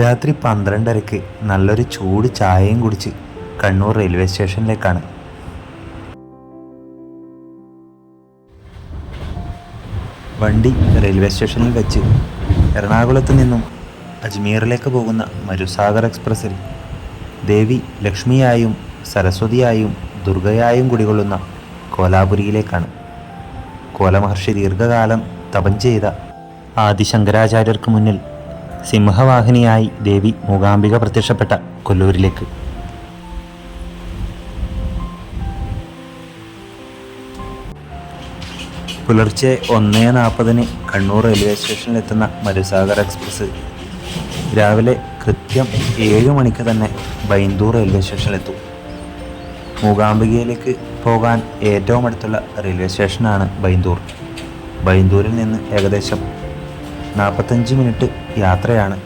രാത്രി 12:30 നല്ലൊരു ചൂട് ചായയും കുടിച്ച് കണ്ണൂർ റെയിൽവേ സ്റ്റേഷനിലേക്കാണ്. വണ്ടി റെയിൽവേ സ്റ്റേഷനിൽ വെച്ച് എറണാകുളത്ത് നിന്നും അജ്മീറിലേക്ക് പോകുന്ന മരുസാഗർ എക്സ്പ്രസ്സിൽ ദേവി ലക്ഷ്മിയായും സരസ്വതിയായും ദുർഗയായും കുടികൊള്ളുന്ന കോലാപുരിയിലേക്കാണ്. കോലമഹർഷി ദീർഘകാലം തപം ചെയ്ത ആദിശങ്കരാചാര്യർക്ക് മുന്നിൽ സിംഹവാഹിനിയായി ദേവി മൂകാംബിക പ്രത്യക്ഷപ്പെട്ട കൊല്ലൂരിലേക്ക്. പുലർച്ചെ 1:40 കണ്ണൂർ റെയിൽവേ സ്റ്റേഷനിലെത്തുന്ന മരുസാഗർ എക്സ്പ്രസ് രാവിലെ കൃത്യം 7 മണിക്ക് തന്നെ ബൈന്ദൂർ റെയിൽവേ സ്റ്റേഷനിലെത്തും. മൂകാംബികയിലേക്ക് പോകാൻ ഏറ്റവും അടുത്തുള്ള റെയിൽവേ സ്റ്റേഷനാണ് ബൈന്ദൂർ. ബൈന്ദൂരിൽ നിന്ന് ഏകദേശം 45 മിനിറ്റ് യാത്രയാണ്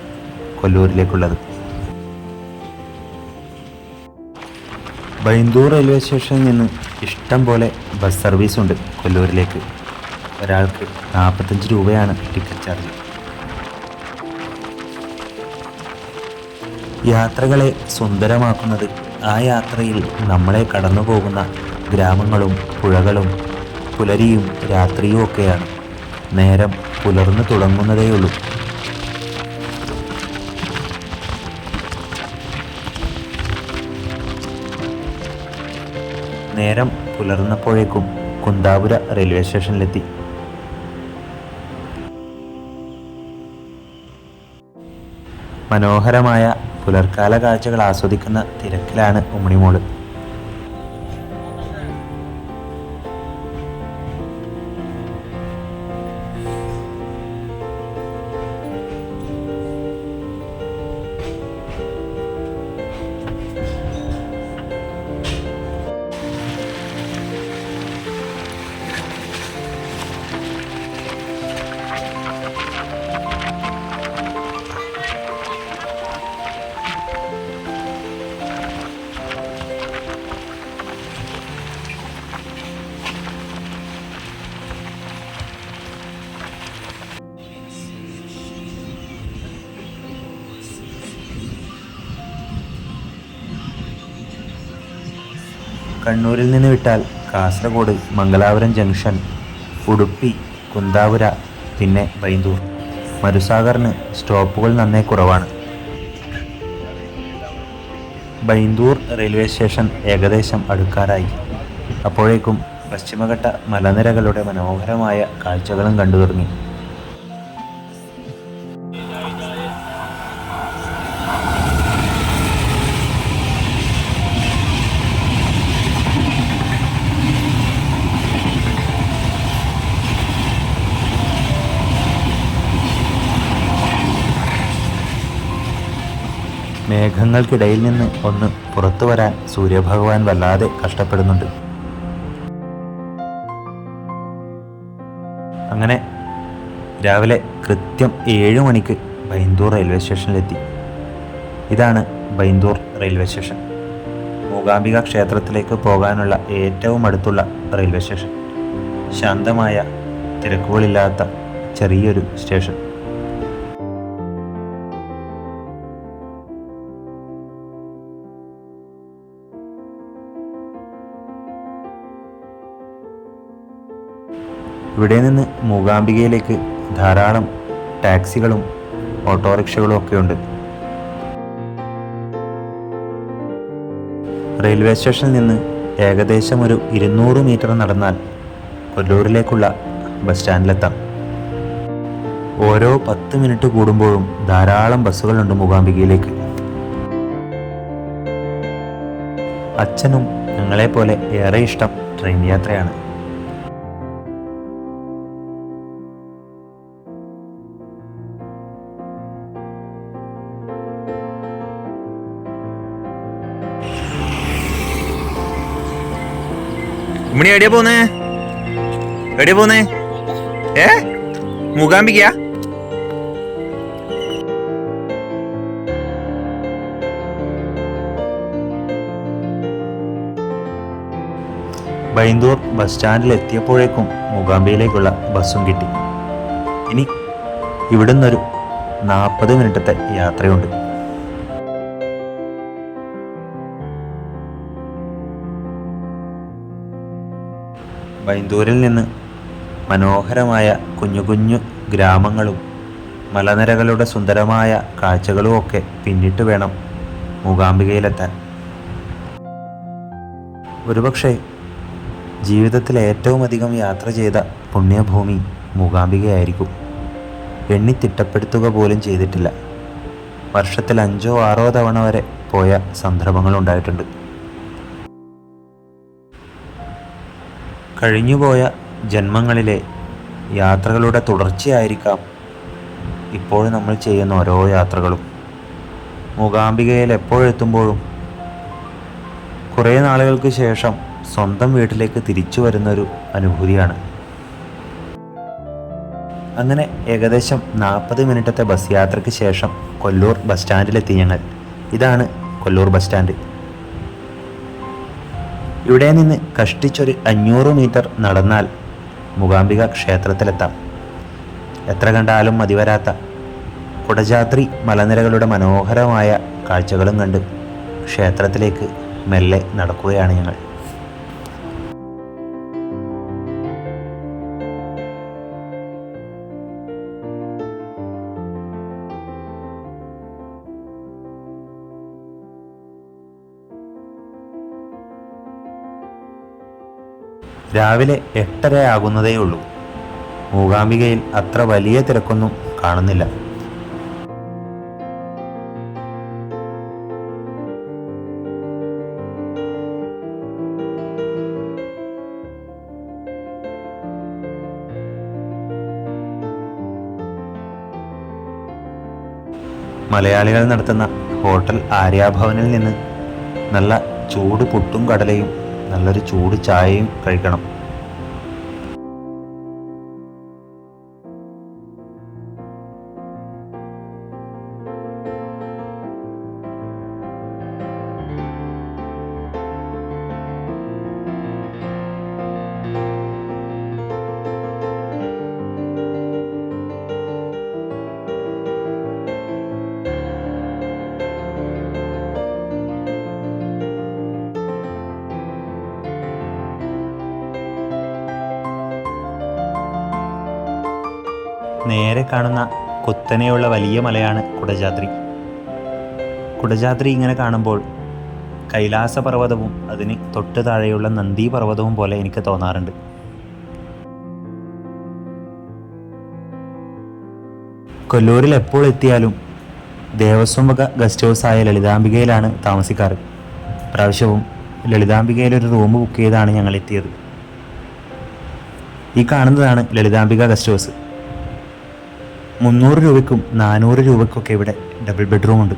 കൊല്ലൂരിലേക്കുള്ളത്. ബൈന്ദൂർ റെയിൽവേ സ്റ്റേഷനിൽ നിന്ന് ഇഷ്ടം പോലെ ബസ് സർവീസ് ഉണ്ട് കൊല്ലൂരിലേക്ക്. ഒരാൾക്ക് 45 രൂപയാണ് ടിക്കറ്റ് ചാർജ്. യാത്രകളെ സുന്ദരമാക്കുന്നത് ആ യാത്രയിൽ നമ്മളെ കടന്നു പോകുന്ന ഗ്രാമങ്ങളും പുഴകളും പുലരിയും രാത്രിയും ഒക്കെയാണ്. നേരം പുലർന്നു തുടങ്ങുന്നതേയുള്ളൂ. നേരം പുലർന്നപ്പോഴേക്കും കുന്താപുര റെയിൽവേ സ്റ്റേഷനിലെത്തി. മനോഹരമായ പുലർക്കാല കാഴ്ചകൾ ആസ്വദിക്കുന്ന തിരക്കിലാണ് ഉമ്മിണിമോള്. കണ്ണൂരിൽ നിന്ന് വിട്ടാൽ കാസർഗോഡ്, മംഗലാപുരം ജംഗ്ഷൻ, ഉടുപ്പി, കുന്താപുര, പിന്നെ ബൈന്ദൂർ. മരുസാഗറിന് സ്റ്റോപ്പുകൾ നന്നേ കുറവാണ്. ബൈന്ദൂർ റെയിൽവേ സ്റ്റേഷൻ ഏകദേശം അടുക്കാറായി. അപ്പോഴേക്കും പശ്ചിമഘട്ട മലനിരകളുടെ മനോഹരമായ കാഴ്ചകളും കണ്ടു തുടങ്ങി. മേഘങ്ങൾക്കിടയിൽ നിന്ന് ഒന്ന് പുറത്തു വരാൻ സൂര്യഭഗവാൻ വല്ലാതെ കഷ്ടപ്പെടുന്നുണ്ട്. അങ്ങനെ രാവിലെ കൃത്യം 7 മണിക്ക് ബൈന്ദൂർ റെയിൽവേ സ്റ്റേഷനിലെത്തി. ഇതാണ് ബൈന്ദൂർ റെയിൽവേ സ്റ്റേഷൻ. മൂകാംബിക ക്ഷേത്രത്തിലേക്ക് പോകാനുള്ള ഏറ്റവും അടുത്തുള്ള റെയിൽവേ സ്റ്റേഷൻ. ശാന്തമായ തിരക്കുകളില്ലാത്ത ചെറിയൊരു സ്റ്റേഷൻ. ഇവിടെ നിന്ന് മൂകാംബികയിലേക്ക് ധാരാളം ടാക്സികളും ഓട്ടോറിക്ഷകളും ഒക്കെയുണ്ട്. റെയിൽവേ സ്റ്റേഷനിൽ നിന്ന് ഏകദേശം ഒരു 200 മീറ്റർ നടന്നാൽ കൊല്ലൂരിലേക്കുള്ള ബസ് സ്റ്റാൻഡിലെത്താം. ഓരോ 10 മിനിറ്റ് കൂടുമ്പോഴും ധാരാളം ബസ്സുകളുണ്ട് മൂകാംബികയിലേക്ക്. അച്ഛനും ഞങ്ങളെപ്പോലെ ഏറെ ഇഷ്ടം ട്രെയിൻ യാത്രയാണ്. ഉമ്മണി എവിടെയാ പോന്നേ? എവിടെയാ പോന്നേ? മൂകാംബിക? ബൈന്ദൂർ ബസ് സ്റ്റാൻഡിൽ എത്തിയപ്പോഴേക്കും മൂകാംബികയിലേക്കുള്ള ബസ്സും കിട്ടി. ഇനി ഇവിടുന്നൊരു 40 മിനിറ്റത്തെ യാത്രയുണ്ട്. ബൈന്ദൂരിൽ നിന്ന് മനോഹരമായ കുഞ്ഞു കുഞ്ഞു ഗ്രാമങ്ങളും മലനിരകളുടെ സുന്ദരമായ കാഴ്ചകളും ഒക്കെ പിന്നിട്ട് വേണം മൂകാംബികയിലെത്താൻ. ഒരുപക്ഷെ ജീവിതത്തിൽ ഏറ്റവും അധികം യാത്ര ചെയ്ത പുണ്യഭൂമി മൂകാംബികയായിരിക്കും. എണ്ണി തിട്ടപ്പെടുത്തുക പോലും ചെയ്തിട്ടില്ല. വർഷത്തിൽ 5 or 6 തവണ വരെ പോയ സന്ദർഭങ്ങളുണ്ടായിട്ടുണ്ട്. കഴിഞ്ഞുപോയ ജന്മങ്ങളിലെ യാത്രകളുടെ തുടർച്ചയായിരിക്കാം ഇപ്പോൾ നമ്മൾ ചെയ്യുന്ന ഓരോ യാത്രകളും. മൂകാംബികയിൽ എപ്പോഴെത്തുമ്പോഴും കുറേ നാളുകൾക്ക് ശേഷം സ്വന്തം വീട്ടിലേക്ക് തിരിച്ചു വരുന്നൊരു അനുഭൂതിയാണ്. അങ്ങനെ ഏകദേശം 40 മിനിറ്റത്തെ ബസ് യാത്രയ്ക്ക് ശേഷം കൊല്ലൂർ ബസ് സ്റ്റാൻഡിലെത്തി ഞങ്ങൾ. ഇതാണ് കൊല്ലൂർ ബസ് സ്റ്റാൻഡ്. ഇവിടെ നിന്ന് കഷ്ടിച്ചൊരു 500 മീറ്റർ നടന്നാൽ മൂകാംബിക ക്ഷേത്രത്തിലെത്താം. എത്ര കണ്ടാലും മതിവരാത്ത കുടജാദ്രി മലനിരകളുടെ മനോഹരമായ കാഴ്ചകളും കണ്ട് ക്ഷേത്രത്തിലേക്ക് മെല്ലെ നടക്കുകയാണ് ഞങ്ങൾ. രാവിലെ 8:30 ആകുന്നതേ ഉള്ളൂ. മൂകാംബികയിൽ അത്ര വലിയ തിരക്കൊന്നും കാണുന്നില്ല. മലയാളികൾ നടത്തുന്ന ഹോട്ടൽ ആര്യാഭവനിൽ നിന്ന് നല്ല ചൂട് പുട്ടും കടലയും നല്ലൊരു ചൂട് ചായയും കഴിക്കണം. നേരെ കാണുന്ന കുത്തനെയുള്ള വലിയ മലയാണ് കുടജാദ്രി. കുടജാദ്രി ഇങ്ങനെ കാണുമ്പോൾ കൈലാസ പർവ്വതവും അതിന് തൊട്ട് താഴെയുള്ള നന്ദി പർവ്വതവും പോലെ എനിക്ക് തോന്നാറുണ്ട്. കൊല്ലൂരിൽ എപ്പോൾ എത്തിയാലും ദേവസ്വം വക ഗസ്റ്റ് ഹൗസായ ലളിതാംബികയിലാണ് താമസിക്കാറ്. പ്രാവശ്യവും ലളിതാംബികയിലൊരു റൂം ബുക്ക് ചെയ്താണ് ഞങ്ങൾ എത്തിയത്. ഈ കാണുന്നതാണ് ലളിതാംബിക ഗസ്റ്റ് ഹൗസ്. 300 രൂപയ്ക്കും 400 രൂപയ്ക്കൊക്കെ ഇവിടെ ഡബിൾ ബെഡ്റൂം ഉണ്ട്.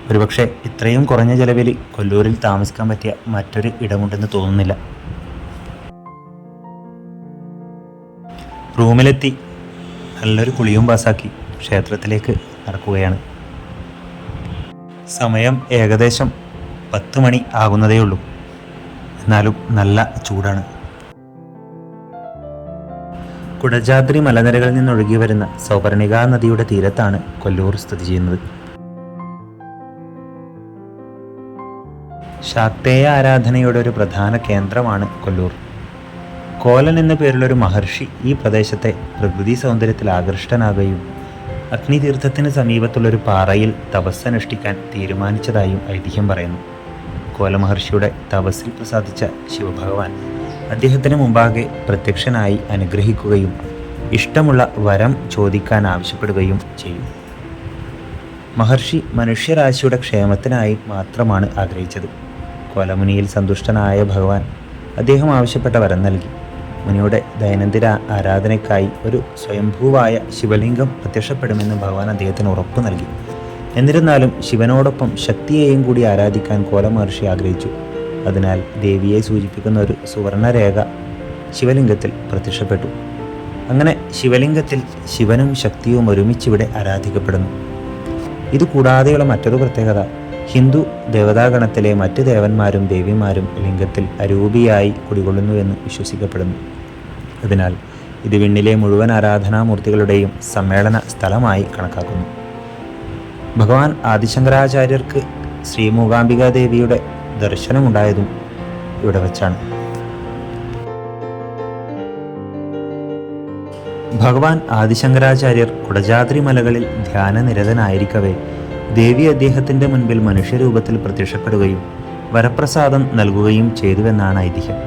ഒരുപക്ഷെ ഇത്രയും കുറഞ്ഞ ചിലവിൽ കൊല്ലൂരിൽ താമസിക്കാൻ പറ്റിയ മറ്റൊരു ഇടമുണ്ടെന്ന് തോന്നുന്നില്ല. റൂമിലെത്തി നല്ലൊരു കുളിയും പാസാക്കി ക്ഷേത്രത്തിലേക്ക് നടക്കുകയാണ്. സമയം ഏകദേശം 10 മണി ആകുന്നതേ ഉള്ളൂ. എന്നാലും നല്ല ചൂടാണ്. കുടജാദ്രി മലനിരകളിൽ നിന്നൊഴുകി വരുന്ന സൗപർണിക നദിയുടെ തീരത്താണ് കൊല്ലൂർ സ്ഥിതി ചെയ്യുന്നത്. ശാക്തേയ ആരാധനയുടെ ഒരു പ്രധാന കേന്ദ്രമാണ് കൊല്ലൂർ. കോലൻ എന്ന പേരുള്ളൊരു മഹർഷി ഈ പ്രദേശത്തെ പ്രകൃതി സൗന്ദര്യത്തിൽ ആകൃഷ്ടനാകുകയും അഗ്നിതീർത്ഥത്തിന് സമീപത്തുള്ളൊരു പാറയിൽ തപസ്സനുഷ്ഠിക്കാൻ തീരുമാനിച്ചതായും ഐതിഹ്യം പറയുന്നു. കോലമഹർഷിയുടെ തപസ്സിൽ പ്രസാദിച്ച ശിവഭഗവാൻ അദ്ദേഹത്തിന് മുമ്പാകെ പ്രത്യക്ഷനായി അനുഗ്രഹിക്കുകയും ഇഷ്ടമുള്ള വരം ചോദിക്കാൻ ആവശ്യപ്പെടുകയും ചെയ്യും. മഹർഷി മനുഷ്യരാശിയുടെ ക്ഷേമത്തിനായി മാത്രമാണ് ആഗ്രഹിച്ചത്. കോലമുനിയിൽ സന്തുഷ്ടനായ ഭഗവാൻ അദ്ദേഹം ആവശ്യപ്പെട്ട വരം നൽകി. മുനിയുടെ ദൈനംദിന ആരാധനയ്ക്കായി ഒരു സ്വയംഭൂവായ ശിവലിംഗം പ്രത്യക്ഷപ്പെടുമെന്ന് ഭഗവാൻ അദ്ദേഹത്തിന് ഉറപ്പു നൽകി. എന്നിരുന്നാലും ശിവനോടൊപ്പം ശക്തിയെയും കൂടി ആരാധിക്കാൻ കോലമഹർഷി ആഗ്രഹിച്ചു. അതിനാൽ ദേവിയെ സൂചിപ്പിക്കുന്ന ഒരു സുവർണരേഖ ശിവലിംഗത്തിൽ പ്രത്യക്ഷപ്പെട്ടു. അങ്ങനെ ശിവലിംഗത്തിൽ ശിവനും ശക്തിയും ഒരുമിച്ചിവിടെ ആരാധിക്കപ്പെടുന്നു. ഇതുകൂടാതെയുള്ള മറ്റൊരു പ്രത്യേകത, ഹിന്ദു ദേവതാഗണത്തിലെ മറ്റ് ദേവന്മാരും ദേവിമാരും ലിംഗത്തിൽ അരൂപിയായി കുടികൊള്ളുന്നുവെന്ന് വിശ്വസിക്കപ്പെടുന്നു. അതിനാൽ ഇത് വിണ്ണിലെ മുഴുവൻ ആരാധനാമൂർത്തികളുടെയും സമ്മേളന സ്ഥലമായി കണക്കാക്കുന്നു. ഭഗവാൻ ആദിശങ്കരാചാര്യർക്ക് ശ്രീ മൂകാംബികാ ദേവിയുടെ ദർശനമുണ്ടായതും ഇവിടെ വച്ചാണ്. ഭഗവാൻ ആദിശങ്കരാചാര്യർ കുടജാദ്രി മലകളിൽ ധ്യാനനിരതനായിരിക്കവേ ദേവി അദ്ദേഹത്തിൻ്റെ മുൻപിൽ മനുഷ്യരൂപത്തിൽ പ്രത്യക്ഷപ്പെടുകയും വരപ്രസാദം നൽകുകയും ചെയ്തുവെന്നാണ് ഐതിഹ്യം.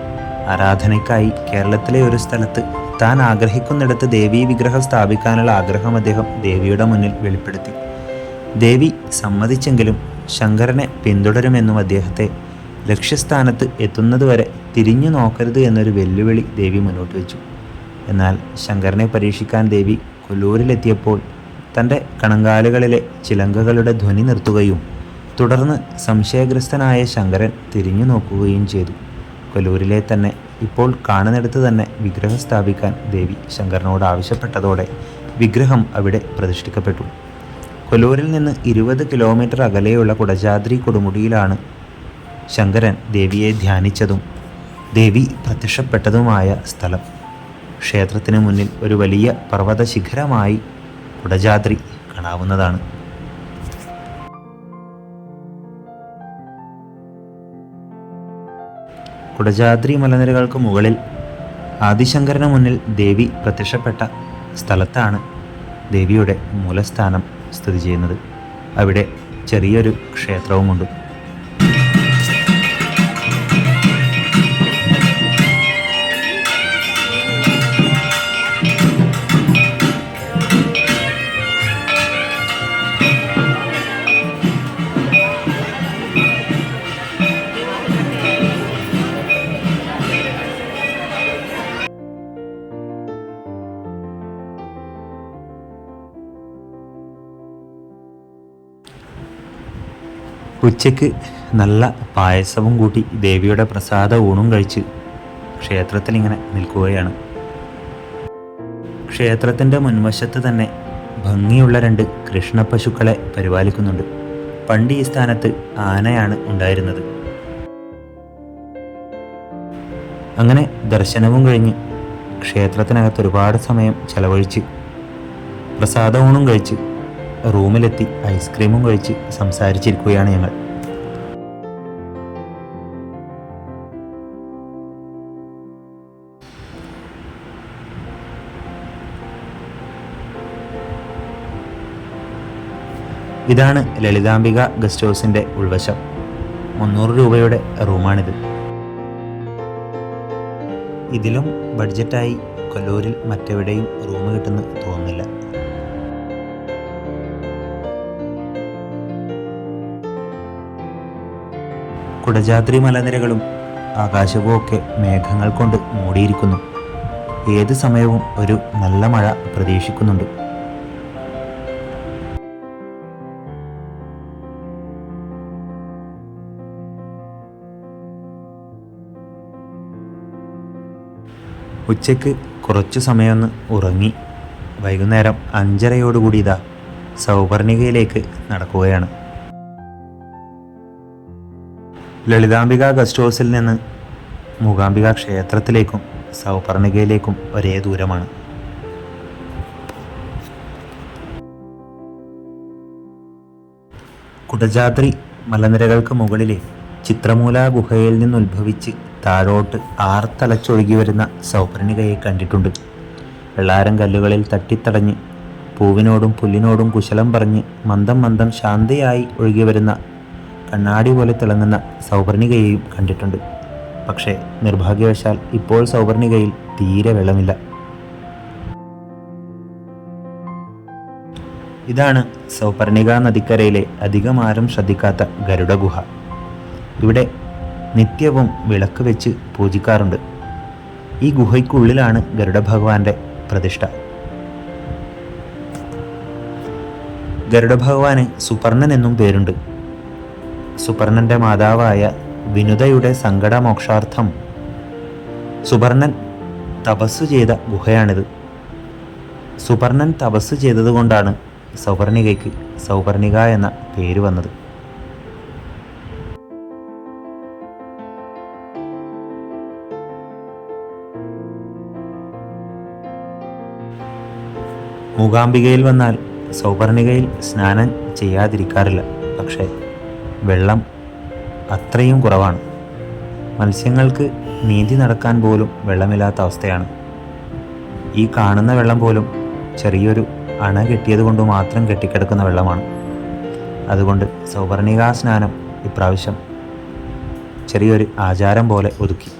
ആരാധനയ്ക്കായി കേരളത്തിലെ ഒരു സ്ഥലത്ത് താൻ ആഗ്രഹിക്കുന്നിടത്ത് ദേവീ വിഗ്രഹം സ്ഥാപിക്കാനുള്ള ആഗ്രഹം അദ്ദേഹം ദേവിയുടെ മുന്നിൽ വെളിപ്പെടുത്തി. ദേവി സമ്മതിച്ചെങ്കിലും ശങ്കരനെ പിന്തുടരുമെന്നും അദ്ദേഹത്തെ ലക്ഷ്യസ്ഥാനത്ത് എത്തുന്നതുവരെ തിരിഞ്ഞു നോക്കരുത് എന്നൊരു വെല്ലുവിളി ദേവി മുന്നോട്ട് വെച്ചു. എന്നാൽ ശങ്കരനെ പരീക്ഷിക്കാൻ ദേവി കൊല്ലൂരിലെത്തിയപ്പോൾ തൻ്റെ കണങ്കാലുകളിലെ ചിലങ്കകളുടെ ധ്വനി നിർത്തുകയും തുടർന്ന് സംശയഗ്രസ്തനായ ശങ്കരൻ തിരിഞ്ഞു നോക്കുകയും ചെയ്തു. കൊല്ലൂരിലെ തന്നെ ഇപ്പോൾ കാണുന്നിടത്ത് തന്നെ വിഗ്രഹം സ്ഥാപിക്കാൻ ദേവി ശങ്കരനോട് ആവശ്യപ്പെട്ടതോടെ വിഗ്രഹം അവിടെ പ്രതിഷ്ഠിക്കപ്പെട്ടു. കൊല്ലൂരിൽ നിന്ന് 20 കിലോമീറ്റർ അകലെയുള്ള കുടജാദ്രി കൊടുമുടിയിലാണ് ശങ്കരൻ ദേവിയെ ധ്യാനിച്ചതും ദേവി പ്രത്യക്ഷപ്പെട്ടതുമായ സ്ഥലം. ക്ഷേത്രത്തിന് മുന്നിൽ ഒരു വലിയ പർവ്വത ശിഖരമായി കുടജാദ്രി കാണാവുന്നതാണ്. കുടജാദ്രി മലനിരകൾക്ക് മുകളിൽ ആദിശങ്കരന് മുന്നിൽ ദേവി പ്രത്യക്ഷപ്പെട്ട സ്ഥലത്താണ് ദേവിയുടെ മൂലസ്ഥാനം സ്ഥിതി ചെയ്യുന്നത്. അവിടെ ചെറിയൊരു ക്ഷേത്രവുമുണ്ട്. ഉച്ചയ്ക്ക് നല്ല പായസവും കൂട്ടി ദേവിയുടെ പ്രസാദ ഊണും കഴിച്ച് ക്ഷേത്രത്തിൽ ഇങ്ങനെ നിൽക്കുകയാണ്. ക്ഷേത്രത്തിൻ്റെ മുൻവശത്ത് തന്നെ ഭംഗിയുള്ള 2 കൃഷ്ണപശുക്കളെ പരിപാലിക്കുന്നുണ്ട്. പണ്ട് ഈ സ്ഥാനത്ത് ആനയാണ് ഉണ്ടായിരുന്നത്. അങ്ങനെ ദർശനവും കഴിഞ്ഞ് ക്ഷേത്രത്തിനകത്ത് ഒരുപാട് സമയം ചെലവഴിച്ച് പ്രസാദ ഊണും കഴിച്ച് റൂമിലെത്തി ഐസ്ക്രീമും കഴിച്ച് സംസാരിച്ചിരിക്കുകയാണ് ഞങ്ങൾ. ഇതാണ് ലളിതാംബിക ഗസ്റ്റ് ഹൗസിൻ്റെ ഉൾവശം. 300 രൂപയുടെ റൂമാണിത്. ഇതിലും ബഡ്ജറ്റായി കൊല്ലൂരിൽ മറ്റെവിടെയും റൂം കിട്ടുമെന്ന് തോന്നുന്നില്ല. കുടജാദ്രി മലനിരകളും ആകാശവും ഒക്കെ മേഘങ്ങൾ കൊണ്ട് മൂടിയിരിക്കുന്നു. ഏത് സമയവും ഒരു നല്ല മഴ പ്രതീക്ഷിക്കുന്നുണ്ട്. ഉച്ചയ്ക്ക് കുറച്ചു സമയമൊന്ന് ഉറങ്ങി വൈകുന്നേരം 5:30 ഇതാ സൗപർണികയിലേക്ക് നടക്കുകയാണ്. ലളിതാംബിക ഗസ്റ്റ് ഹൗസിൽ നിന്ന് മൂകാംബിക ക്ഷേത്രത്തിലേക്കും സൗപർണികയിലേക്കും ഒരേ ദൂരമാണ്. കുടജാദ്രി മലനിരകൾക്ക് മുകളിലെ ചിത്രമൂല ഗുഹയിൽ നിന്നുത്ഭവിച്ച് താഴോട്ട് ആർത്തലച്ചൊഴുകി വരുന്ന സൗപർണികയെ കണ്ടിട്ടുണ്ട്. വെള്ളാരം കല്ലുകളിൽ തട്ടിത്തടഞ്ഞ് പൂവിനോടും പുല്ലിനോടും കുശലം പറഞ്ഞ് മന്ദം മന്ദം ശാന്തയായി ഒഴുകി വരുന്ന കണ്ണാടി പോലെ തിളങ്ങുന്ന സൗപർണികയെയും കണ്ടിട്ടുണ്ട്. പക്ഷേ നിർഭാഗ്യവശാൽ ഇപ്പോൾ സൗപർണികയിൽ തീരെ വെള്ളമില്ല. ഇതാണ് സൗപർണിക നദിക്കരയിലെ അധികം ആരും ശ്രദ്ധിക്കാത്ത ഗരുഡ ഗുഹ. ഇവിടെ നിത്യവും വിളക്ക് വെച്ച് പൂജിക്കാറുണ്ട്. ഈ ഗുഹയ്ക്കുള്ളിലാണ് ഗരുഡ ഭഗവാന്റെ പ്രതിഷ്ഠ. ഗരുഡ ഭഗവാന് സുപർണൻ എന്നും പേരുണ്ട്. സുപർണന്റെ മാതാവായ വിനുതയുടെ സങ്കടമോക്ഷാർത്ഥം സുപർണൻ തപസ്സു ചെയ്ത ഗുഹയാണിത്. സുപർണൻ തപസ്സു ചെയ്തതുകൊണ്ടാണ് സൗപർണികയ്ക്ക് സൗപർണിക എന്ന പേര് വന്നത്. മൂകാംബികയിൽ വന്നാൽ സൗപർണികയിൽ സ്നാനം ചെയ്യാതിരിക്കാറില്ല. പക്ഷേ വെള്ളം അത്രയും കുറവാണ്. മത്സ്യങ്ങൾക്ക് നീന്തി നടക്കാൻ പോലും വെള്ളമില്ലാത്ത അവസ്ഥയാണ്. ഈ കാണുന്ന വെള്ളം പോലും ചെറിയൊരു അണ കെട്ടിയത് കൊണ്ട് മാത്രം കെട്ടിക്കിടക്കുന്ന വെള്ളമാണ്. അതുകൊണ്ട് സൗവർണികാ സ്നാനം ഇപ്രാവശ്യം ചെറിയൊരു ആചാരം പോലെ ഒതുക്കി.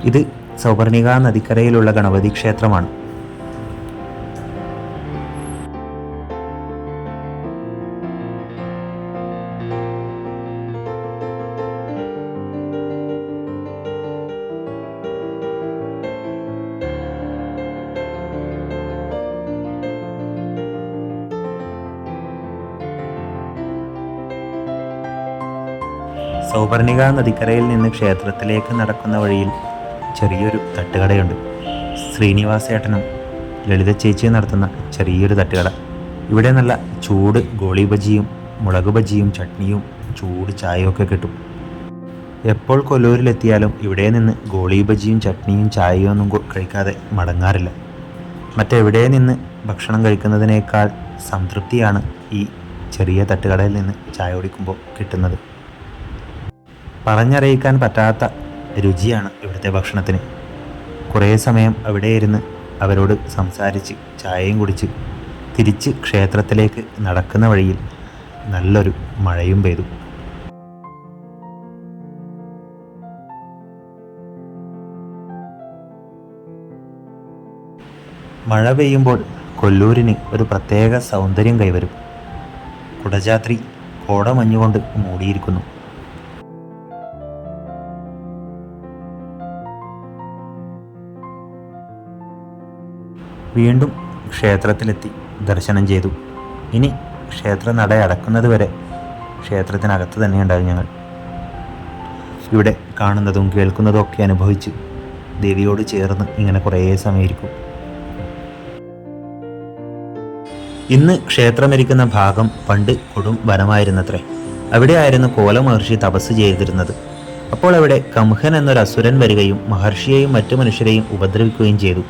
ഇത് സൗവർണികാ നദിക്കരയിലുള്ള ഗണപതി ക്ഷേത്രമാണ്. സൗവർണികാ നദിക്കരയിൽ നിന്ന് ക്ഷേത്രത്തിലേക്ക് നടക്കുന്ന വഴിയിൽ ചെറിയൊരു തട്ടുകടയുണ്ട്. ശ്രീനിവാസേട്ടനും ലളിത ചേച്ചിയും നടത്തുന്ന ചെറിയൊരു തട്ടുകട. ഇവിടെ നല്ല ചൂട് ഗോളി ബജിയും മുളക് ബജിയും ചട്നിയും ചൂട് ചായയും ഒക്കെ കിട്ടും. എപ്പോൾ കൊല്ലൂരിലെത്തിയാലും ഇവിടെ നിന്ന് ഗോളി ബജിയും ചട്നിയും ചായയും ഒന്നും കഴിക്കാതെ മടങ്ങാറില്ല. മറ്റെവിടെ നിന്ന് ഭക്ഷണം കഴിക്കുന്നതിനേക്കാൾ സംതൃപ്തിയാണ് ഈ ചെറിയ തട്ടുകടയിൽ നിന്ന് ചായ കുടിക്കുമ്പോൾ കിട്ടുന്നത്. പറഞ്ഞറിയിക്കാൻ പറ്റാത്ത രുചിയാണ് ഇവിടുത്തെ ഭക്ഷണത്തിന്. കുറേ സമയം അവിടെ ഇരുന്ന് അവരോട് സംസാരിച്ച് ചായയും കുടിച്ച് തിരിച്ച് ക്ഷേത്രത്തിലേക്ക് നടക്കുന്ന വഴിയിൽ നല്ലൊരു മഴയും പെയ്തു. മഴ പെയ്യുമ്പോൾ കൊല്ലൂരിന് ഒരു പ്രത്യേക സൗന്ദര്യം കൈവരും. കുടജാത്രി കോടമഞ്ഞുകൊണ്ട് മൂടിയിരിക്കുന്നു. വീണ്ടും ക്ഷേത്രത്തിലെത്തി ദർശനം ചെയ്തു. ഇനി ക്ഷേത്ര നട അടക്കുന്നത് വരെ ക്ഷേത്രത്തിനകത്ത് തന്നെ ഉണ്ടാകും ഞങ്ങൾ. ഇവിടെ കാണുന്നതും കേൾക്കുന്നതും ഒക്കെ അനുഭവിച്ച് ദേവിയോട് ചേർന്ന് ഇങ്ങനെ കുറേ സമയം ഇരിക്കും. ഇന്ന് ക്ഷേത്രമിരിക്കുന്ന ഭാഗം പണ്ട് കൊടും വനമായിരുന്നത്രേ. അവിടെയായിരുന്നു കോല മഹർഷി തപസ് ചെയ്തിരുന്നത്. അപ്പോൾ അവിടെ കംഹൻ എന്നൊരു അസുരൻ വരികയും മഹർഷിയെയും മറ്റു മനുഷ്യരെയും ഉപദ്രവിക്കുകയും ചെയ്തു.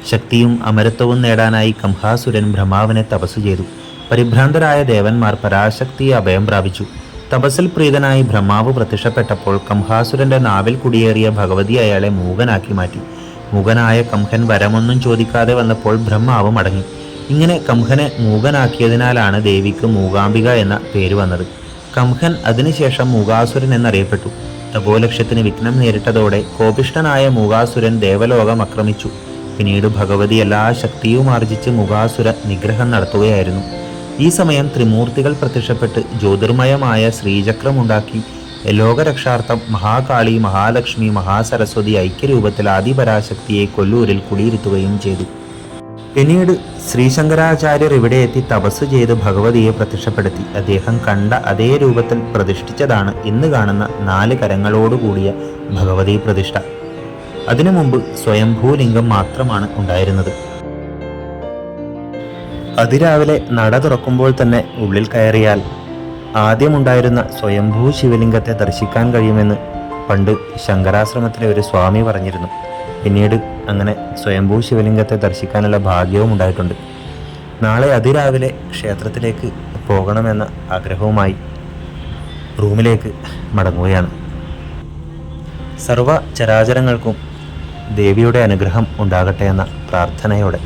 ശക്തിയും അമരത്വവും നേടാനായി കംഹാസുരൻ ബ്രഹ്മാവിനെ തപസ് ചെയ്തു. പരിഭ്രാന്തരായ ദേവന്മാർ പരാശക്തിയെ അഭയം പ്രാപിച്ചു. തപസ്സിൽ പ്രീതനായി ബ്രഹ്മാവ് പ്രത്യക്ഷപ്പെട്ടപ്പോൾ കംഹാസുരന്റെ നാവിൽ കുടിയേറിയ ഭഗവതി അയാളെ മൂകനാക്കി മാറ്റി. മൂകനായ കംഹൻ വരമൊന്നും ചോദിക്കാതെ വന്നപ്പോൾ ബ്രഹ്മാവ് മടങ്ങി. ഇങ്ങനെ കംഹനെ മൂകനാക്കിയതിനാലാണ് ദേവിക്ക് മൂകാംബിക എന്ന പേര് വന്നത്. കംഹൻ അതിനുശേഷം മൂകാസുരൻ എന്നറിയപ്പെട്ടു. തപോലക്ഷ്യത്തിന് വിഘ്നം നേരിട്ടതോടെ കോപിഷ്ഠനായ മൂകാസുരൻ ദേവലോകം ആക്രമിച്ചു. പിന്നീട് ഭഗവതി എല്ലാ ശക്തിയും ആർജിച്ച് മുഖാസുര നിഗ്രഹം നടത്തുകയായിരുന്നു. ഈ സമയം ത്രിമൂർത്തികൾ പ്രത്യക്ഷപ്പെട്ട് ജ്യോതിർമയമായ ശ്രീചക്രമുണ്ടാക്കി ലോകരക്ഷാർത്ഥം മഹാകാളി, മഹാലക്ഷ്മി, മഹാസരസ്വതി ഐക്യരൂപത്തിൽ ആദിപരാശക്തിയെ കൊല്ലൂരിൽ കുടിയിരുത്തുകയും ചെയ്തു. പിന്നീട് ശ്രീശങ്കരാചാര്യർ ഇവിടെ എത്തി തപസ് ചെയ്ത് ഭഗവതിയെ പ്രത്യക്ഷപ്പെടുത്തി. അദ്ദേഹം കണ്ട അതേ രൂപത്തിൽ പ്രതിഷ്ഠിച്ചതാണ് ഇന്ന് കാണുന്ന 4 കരങ്ങളോടുകൂടിയ ഭഗവതി പ്രതിഷ്ഠ. അതിനു മുമ്പ് സ്വയംഭൂലിംഗം മാത്രമാണ് ഉണ്ടായിരുന്നത്. അതിരാവിലെ നട തുറക്കുമ്പോൾ തന്നെ ഉള്ളിൽ കയറിയാൽ ആദ്യമുണ്ടായിരുന്ന സ്വയംഭൂ ശിവലിംഗത്തെ ദർശിക്കാൻ കഴിയുമെന്ന് പണ്ട് ശങ്കരാശ്രമത്തിലെ ഒരു സ്വാമി പറഞ്ഞിരുന്നു. പിന്നീട് അങ്ങനെ സ്വയംഭൂ ശിവലിംഗത്തെ ദർശിക്കാനുള്ള ഭാഗ്യവും ഉണ്ടായിട്ടുണ്ട്. നാളെ അതിരാവിലെ ക്ഷേത്രത്തിലേക്ക് പോകണമെന്ന ആഗ്രഹവുമായി റൂമിലേക്ക് മടങ്ങുകയാണ്. സർവ ചരാചരങ്ങൾക്കും ദേവിയുടെ അനുഗ്രഹം ഉണ്ടാകട്ടെ എന്ന പ്രാർത്ഥനയോടെ